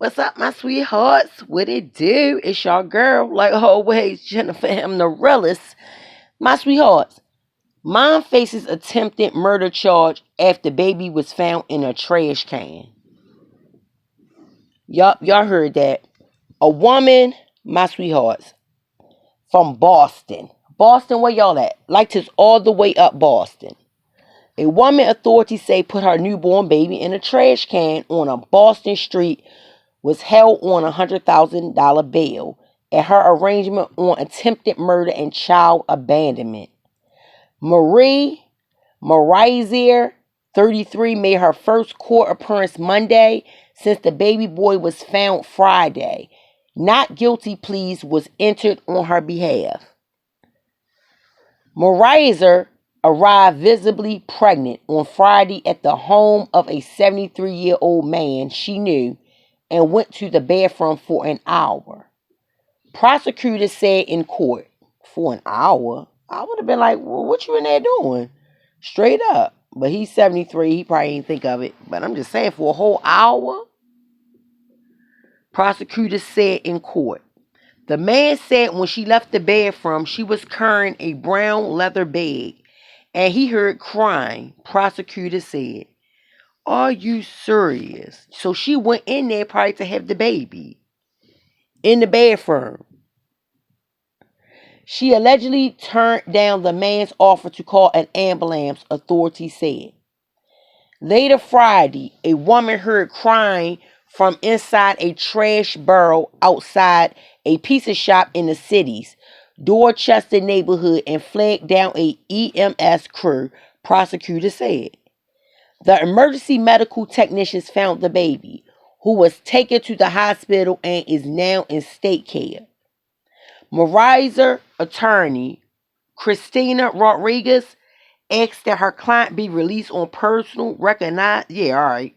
What's up, my sweethearts? What it do? It's your girl, like always, Jennifermdarealest. My sweethearts, mom faces attempted murder charge after baby was found in a trash can. Y'all heard that. A woman, my sweethearts, from Boston. Boston, where y'all at? Like this all the way up Boston. A woman authorities say put her newborn baby in a trash can on a Boston street was held on a $100,000 bail at her arraignment on attempted murder and child abandonment. Marie Marizier, 33, made her first court appearance Monday since the baby boy was found Friday. Not guilty pleas was entered on her behalf. Marizier arrived visibly pregnant on Friday at the home of a 73-year-old man she knew and went to the bathroom for an hour. Prosecutors said in court, for an hour? I would have been like, well, what you in there doing? Straight up. But he's 73, he probably didn't think of it. But I'm just saying, for a whole hour? Prosecutors said in court. The man said when she left the bathroom, she was carrying a brown leather bag, and he heard crying, prosecutors said. Are you serious? So she went in there probably to have the baby in the bathroom. She allegedly turned down the man's offer to call an ambulance, authorities said. Later Friday, a woman heard crying from inside a trash barrel outside a pizza shop in the city's Dorchester neighborhood and flagged down a EMS crew, prosecutors said. The emergency medical technicians found the baby, who was taken to the hospital and is now in state care. Marizier attorney Christina Rodriguez asked that her client be released on personal recognized. Yeah, all right.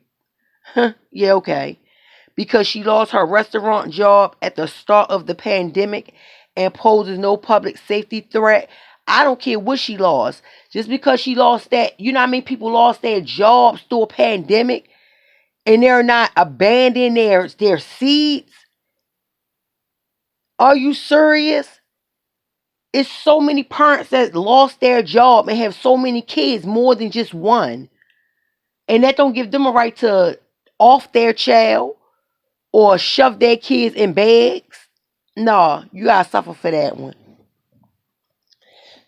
Yeah, okay. Because she lost her restaurant job at the start of the pandemic and poses no public safety threat. I don't care what she lost. Just because she lost that, you know how many people lost their jobs through a pandemic and they're not abandoning their seeds? Are you serious? It's so many parents that lost their job and have so many kids, more than just one. And that don't give them a right to off their child or shove their kids in bags. No, you gotta suffer for that one.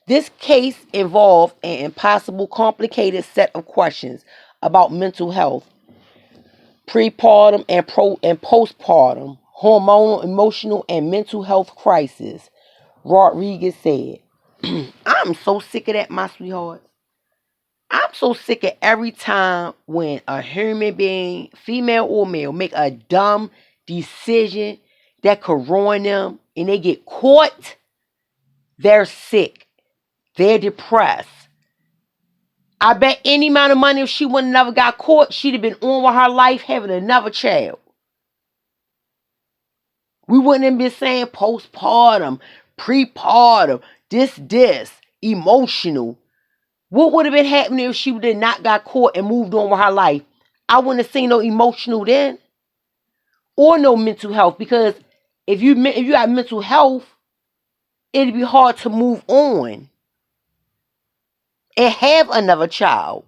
This case involved an impossible, complicated set of questions about mental health, prepartum and postpartum, hormonal, emotional, and mental health crisis, Rodriguez said. I'm so sick of that, my sweetheart. I'm so sick of every time when a human being, female or male, make a dumb decision that could ruin them and they get caught, they're sick. They're depressed. I bet any amount of money, if she would have never got caught, she'd have been on with her life having another child. We wouldn't have been saying postpartum, prepartum, this, emotional. What would have been happening if she would have not got caught and moved on with her life? I wouldn't have seen no emotional then. Or no mental health. Because if you got mental health, it'd be hard to move on and have another child.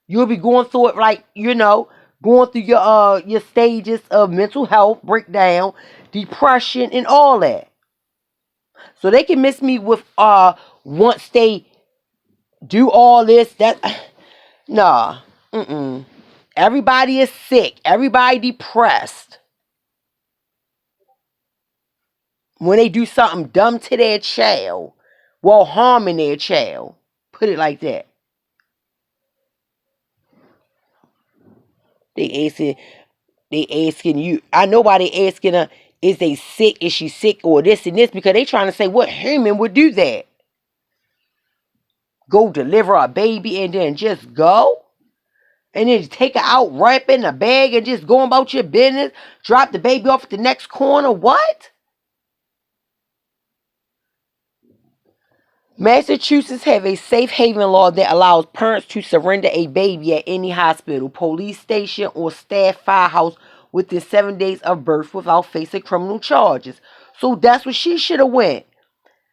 You'll be going through it like, going through your stages of mental health breakdown, depression, and all that. So they can miss me with once they do all this, that nah. Everybody is sick. Everybody depressed. When they do something dumb to their child while harming their child. Put it like that. They asking you. I know why they asking her, is they sick? Is she sick or this and this? Because they trying to say what human would do that? Go deliver a baby and then just go? And then take her out, wrap it in a bag and just go about your business? Drop the baby off at the next corner? What? Massachusetts have a safe haven law that allows parents to surrender a baby at any hospital, police station, or staff firehouse within 7 days of birth without facing criminal charges. So that's what she should have went.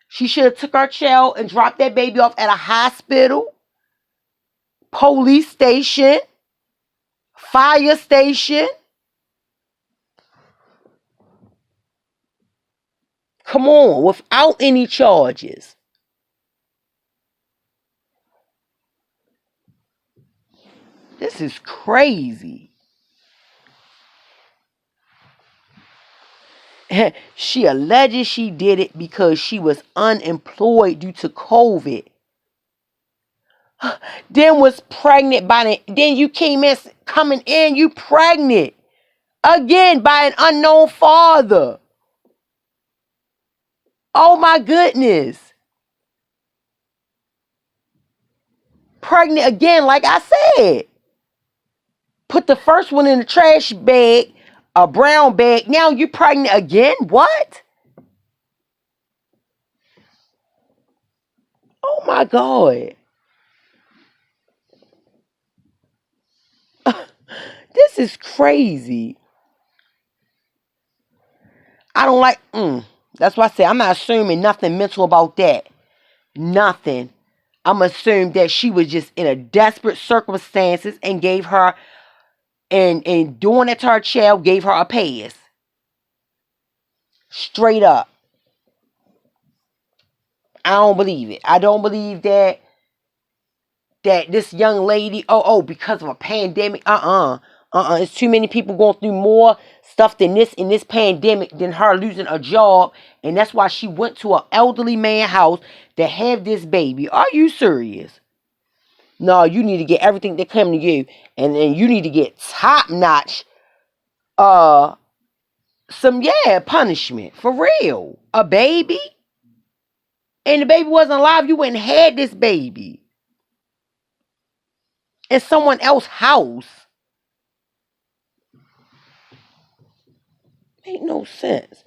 She should have took her child and dropped that baby off at a hospital, police station, fire station. Come on, without any charges. This is crazy. She alleges she did it because she was unemployed due to COVID. Then was pregnant then you coming in, you pregnant. Again by an unknown father. Oh my goodness. Pregnant again, like I said. Put the first one in the trash bag, a brown bag. Now you pregnant again? What? Oh my God. This is crazy. I don't like, that's why I say I'm not assuming nothing mental about that. Nothing. I'm assuming that she was just in a desperate circumstances and gave her, and doing it to her child gave her a pass. Straight up. I don't believe it. I don't believe that this young lady, because of a pandemic, it's too many people going through more stuff than this in this pandemic than her losing a job, and that's why she went to an elderly man's house to have this baby. Are you serious? No, you need to get everything that come to you, and then you need to get top-notch punishment. For real. A baby? And the baby wasn't alive, you went and had this baby in someone else's house. Ain't no sense.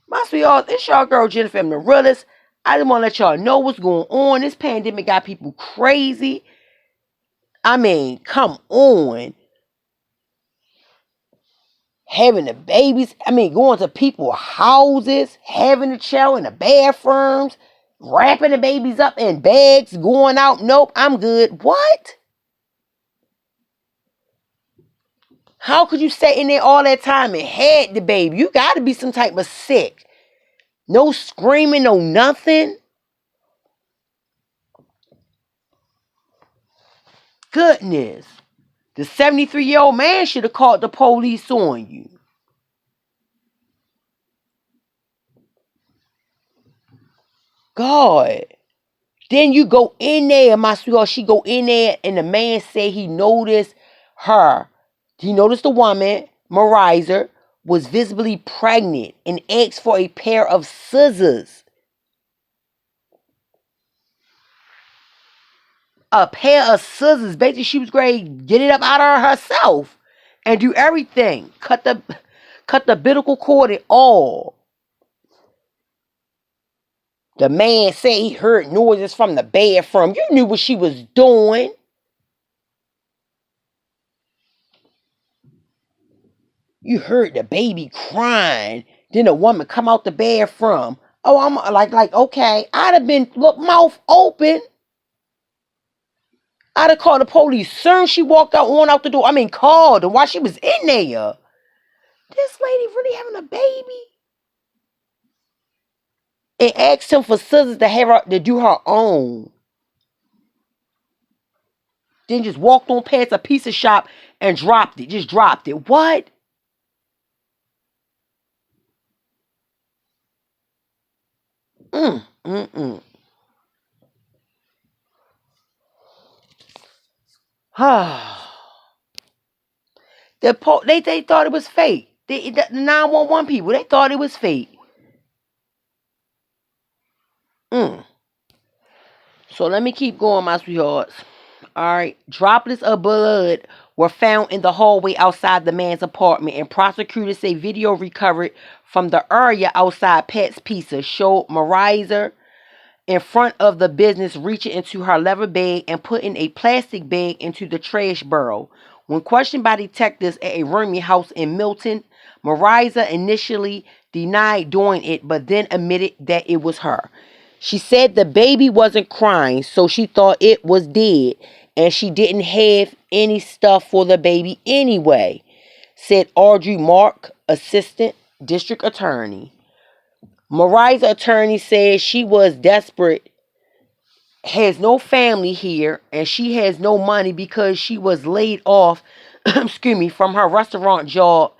Must be all. It's your girl Jennifermdarealest. I just want to let y'all know what's going on. This pandemic got people crazy. I mean, come on. Having the babies. I mean, going to people's houses, having the child in the bathrooms, wrapping the babies up in bags, going out. Nope, I'm good. What? How could you stay in there all that time and had the baby? You got to be some type of sick. No screaming, no nothing. Goodness. The 73-year-old man should have called the police on you. God. Then you go in there, my sweetheart. She go in there and the man said he noticed her. He noticed the woman, Mariah, was visibly pregnant and asked for a pair of scissors. A pair of scissors. Basically, she was ready to get it up out of her herself and do everything. Cut the umbilical cord and all. The man said he heard noises from the bathroom. You knew what she was doing. You heard the baby crying. Then a woman come out the bathroom. Oh, I'm like, okay. I'd have been, mouth open. I'd have called the police. Soon she walked out the door. I mean, called her while she was in there. This lady really having a baby? And asked him for scissors to do her own. Then just walked on past a pizza shop and dropped it. Just dropped it. What? They thought it was fake. The 911 people, they thought it was fake. So let me keep going, my sweethearts. Alright. Droplets of blood were found in the hallway outside the man's apartment, and prosecutors say video recovered from the area outside Pat's Pizza showed Mariah in front of the business reaching into her leather bag and putting a plastic bag into the trash barrel When questioned by detectives at a rooming house in Milton, Mariza initially denied doing it, but then admitted that it was her. She said the baby wasn't crying, so she thought it was dead, and she didn't have any stuff for the baby anyway, said Audrey Mark, assistant district attorney. Mariza's attorney said she was desperate, has no family here, and she has no money because she was laid off from her restaurant job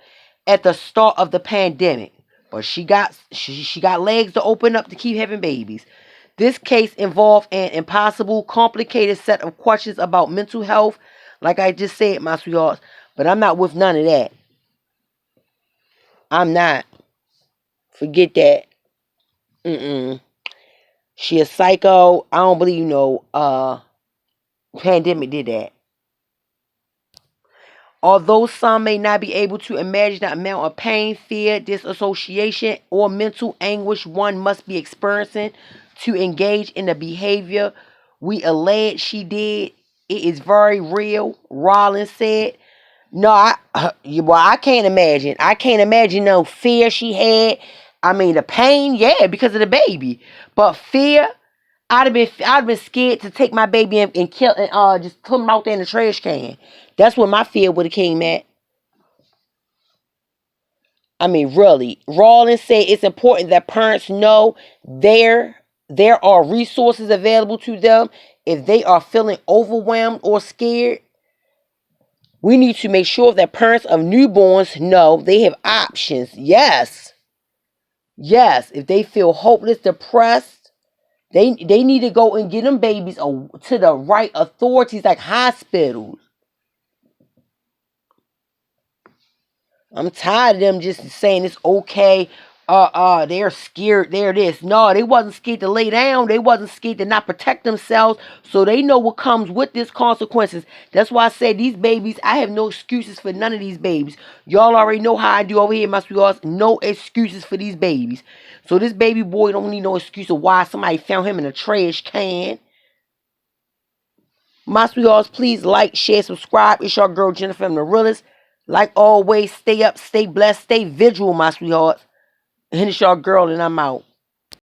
at the start of the pandemic. But she got legs to open up to keep having babies. This case involved an impossible, complicated set of questions about mental health, like I just said, my sweethearts. But I'm not with none of that. I'm not. Forget that. She a psycho. I don't believe pandemic did that. Although some may not be able to imagine the amount of pain, fear, disassociation, or mental anguish one must be experiencing to engage in the behavior we allege she did, it is very real, Rollins said. No, I can't imagine. I can't imagine no fear she had. I mean, the pain, yeah, because of the baby. But fear, I'd have been scared to take my baby and kill and just put him out there in the trash can. That's what my fear would have came at. I mean, really. Rawlins said it's important that parents know there are resources available to them if they are feeling overwhelmed or scared. We need to make sure that parents of newborns know they have options. Yes. Yes. If they feel hopeless, depressed, they need to go and get them babies to the right authorities like hospitals. I'm tired of them just saying it's okay. They're scared. They're this. No, they wasn't scared to lay down. They wasn't scared to not protect themselves. So they know what comes with these consequences. That's why I said these babies, I have no excuses for none of these babies. Y'all already know how I do over here, my sweethearts. No excuses for these babies. So this baby boy don't need no excuse of why somebody found him in a trash can. My sweethearts, please like, share, subscribe. It's your girl, Jennifermdarealest. Like always, stay up, stay blessed, stay vigilant, my sweethearts. And it's your girl, and I'm out.